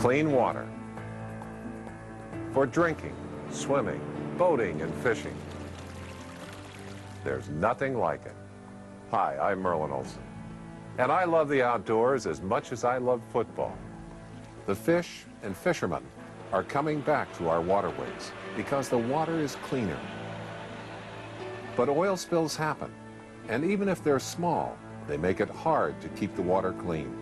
clean water for drinking, swimming, boating, and fishing. There's nothing like it. Hi, I'm Merlin Olsen, and I love the outdoors as much as I love football. The fish and fishermen are coming back to our waterways because the water is cleaner. But oil spills happen, and even if they're small, they make it hard to keep the water clean.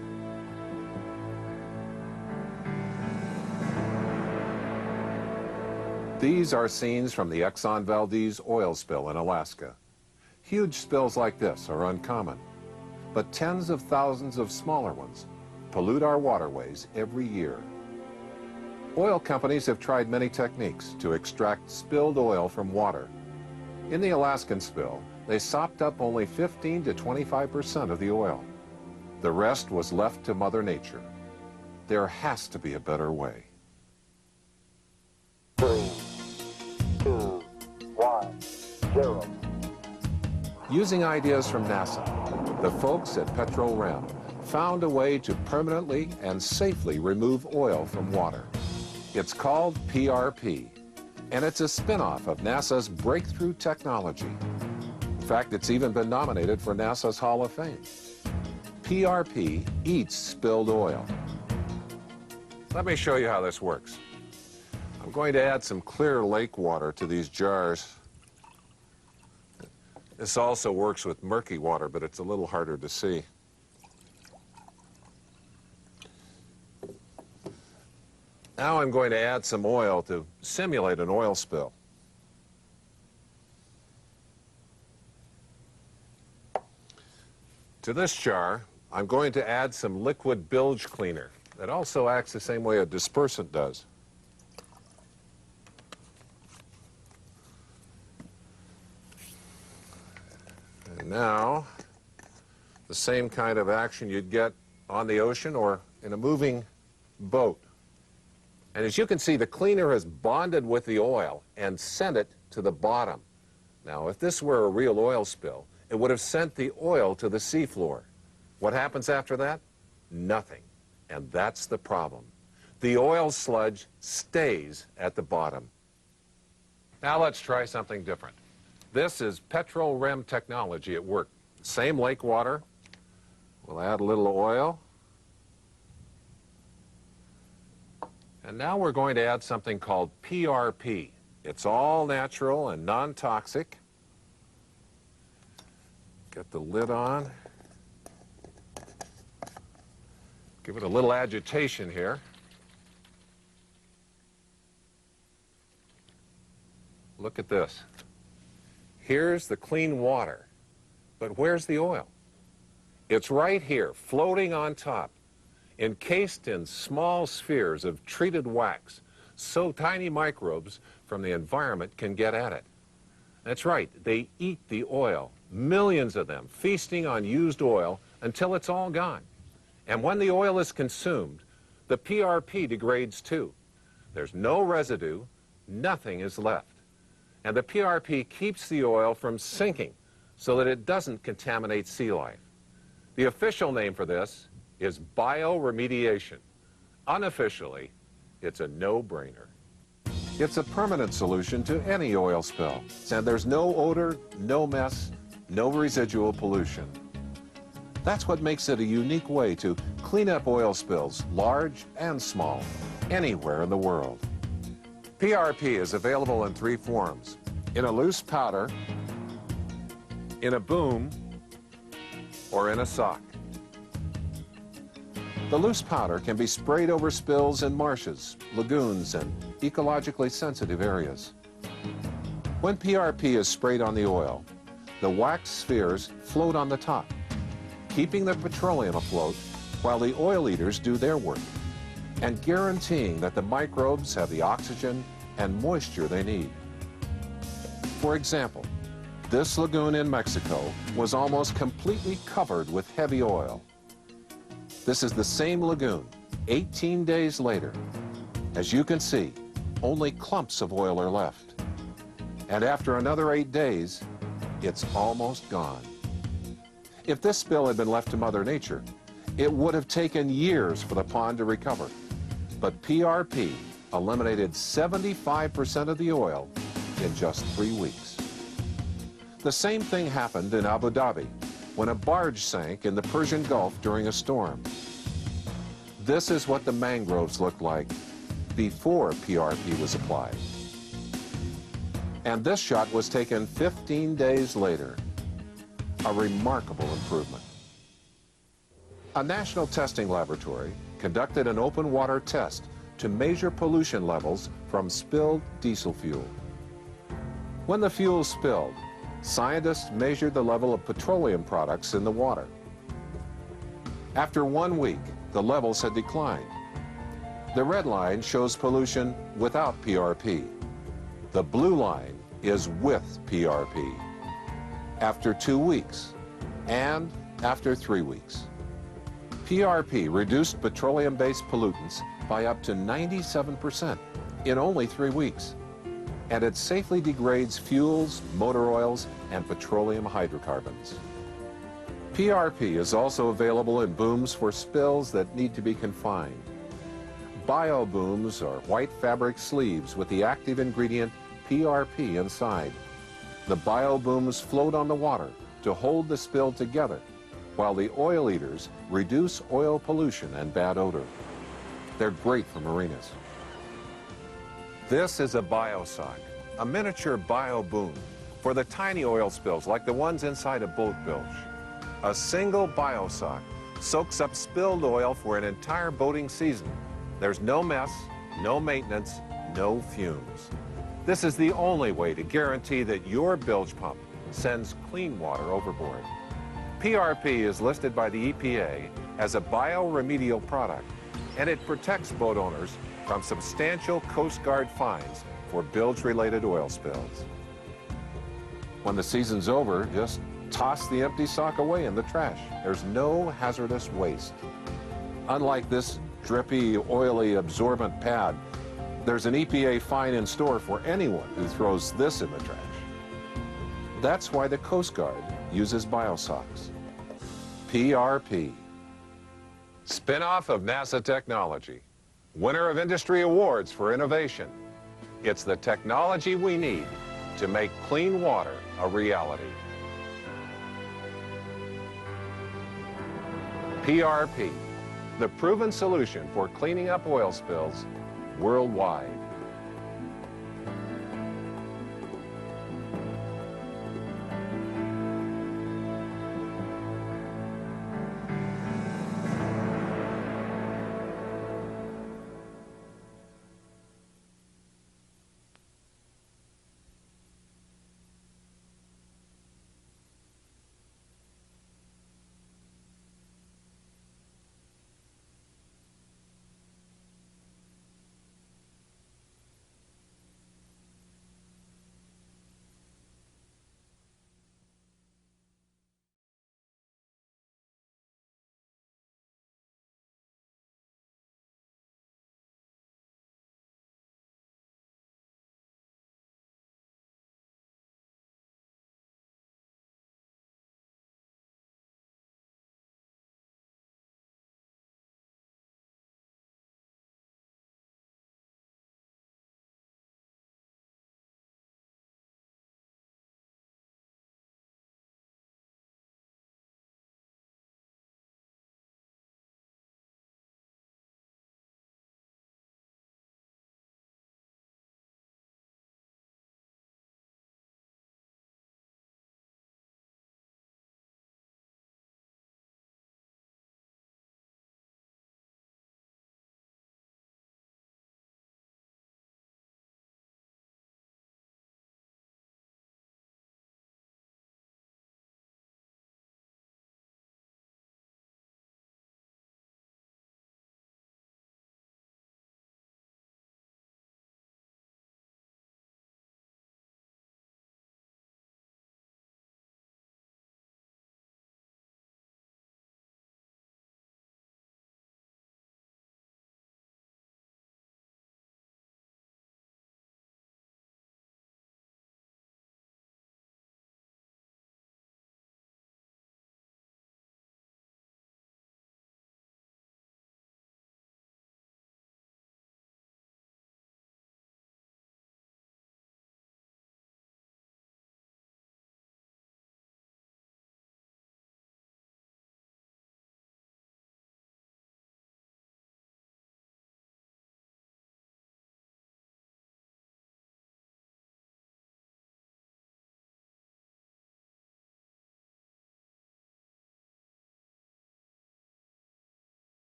These are scenes from the Exxon Valdez oil spill in Alaska. Huge spills like this are uncommon, but tens of thousands of smaller ones pollute our waterways every year. Oil companies have tried many techniques to extract spilled oil from water. In the Alaskan spill, they sopped up only 15 to 25% of the oil. The rest was left to Mother Nature. There has to be a better way. 3, 2, 1, 0. Using ideas from NASA, the folks at Petro Rem found a way to permanently and safely remove oil from water. It's called PRP, and it's a spin-off of NASA's breakthrough technology. In fact, it's even been nominated for NASA's Hall of Fame. PRP eats spilled oil. Let me show you how this works. I'm going to add some clear lake water to these jars. This also works with murky water, but it's a little harder to see. Now I'm going to add some oil to simulate an oil spill. To this jar, I'm going to add some liquid bilge cleaner that also acts the same way a dispersant does. And now, the same kind of action you'd get on the ocean or in a moving boat. And as you can see, the cleaner has bonded with the oil and sent it to the bottom. Now, if this were a real oil spill, it would have sent the oil to the seafloor. What happens after that? Nothing. And that's the problem. The oil sludge stays at the bottom. Now let's try something different. This is Petro Rem technology at work. Same lake water. We'll add a little oil. And now we're going to add something called PRP. It's all natural and non-toxic. Get the lid on. Give it a little agitation here. Look at this. Here's the clean water, but where's the oil? It's right here, floating on top, encased in small spheres of treated wax, so tiny microbes from the environment can get at it. That's right, they eat the oil, millions of them, feasting on used oil until it's all gone. And when the oil is consumed, the PRP degrades too. There's no residue, nothing is left. And the PRP keeps the oil from sinking so that it doesn't contaminate sea life. The official name for this is bioremediation. Unofficially, it's a no-brainer. It's a permanent solution to any oil spill, and there's no odor, no mess, no residual pollution. That's what makes it a unique way to clean up oil spills, large and small, anywhere in the world. PRP is available in 3 forms: in a loose powder, in a boom, or in a sock. The loose powder can be sprayed over spills in marshes, lagoons, and ecologically sensitive areas. When PRP is sprayed on the oil, the wax spheres float on the top, keeping the petroleum afloat while the oil eaters do their work, and guaranteeing that the microbes have the oxygen and moisture they need. For example, this lagoon in Mexico was almost completely covered with heavy oil. This is the same lagoon 18 days later. As you can see, only clumps of oil are left. And after another 8 days, it's almost gone. If this spill had been left to Mother Nature, it would have taken years for the pond to recover. But PRP eliminated 75% of the oil in just 3 weeks. The same thing happened in Abu Dhabi when a barge sank in the Persian Gulf during a storm. This is what the mangroves looked like before PRP was applied. And this shot was taken 15 days later. A remarkable improvement. A national testing laboratory conducted an open water test to measure pollution levels from spilled diesel fuel. When the fuel spilled, scientists measured the level of petroleum products in the water. After 1 week, the levels had declined. The red line shows pollution without PRP. The blue line is with PRP. After 2 weeks and after 3 weeks. PRP reduced petroleum-based pollutants by up to 97% in only 3 weeks. And it safely degrades fuels, motor oils, and petroleum hydrocarbons. PRP is also available in booms for spills that need to be confined. Bio booms are white fabric sleeves with the active ingredient PRP inside. The bio booms float on the water to hold the spill together, while the oil eaters reduce oil pollution and bad odor. They're great for marinas. This is a biosock, a miniature bio boom for the tiny oil spills like the ones inside a boat bilge. A single biosock soaks up spilled oil for an entire boating season. There's no mess, no maintenance, no fumes. This is the only way to guarantee that your bilge pump sends clean water overboard. PRP is listed by the EPA as a bioremedial product, and it protects boat owners from substantial Coast Guard fines for bilge-related oil spills. When the season's over, just toss the empty sock away in the trash. There's no hazardous waste. Unlike this drippy, oily, absorbent pad, there's an EPA fine in store for anyone who throws this in the trash. That's why the Coast Guard uses biosocks. PRP. Spin-off of NASA technology. Winner of industry awards for innovation. It's the technology we need to make clean water a reality. PRP, the proven solution for cleaning up oil spills worldwide.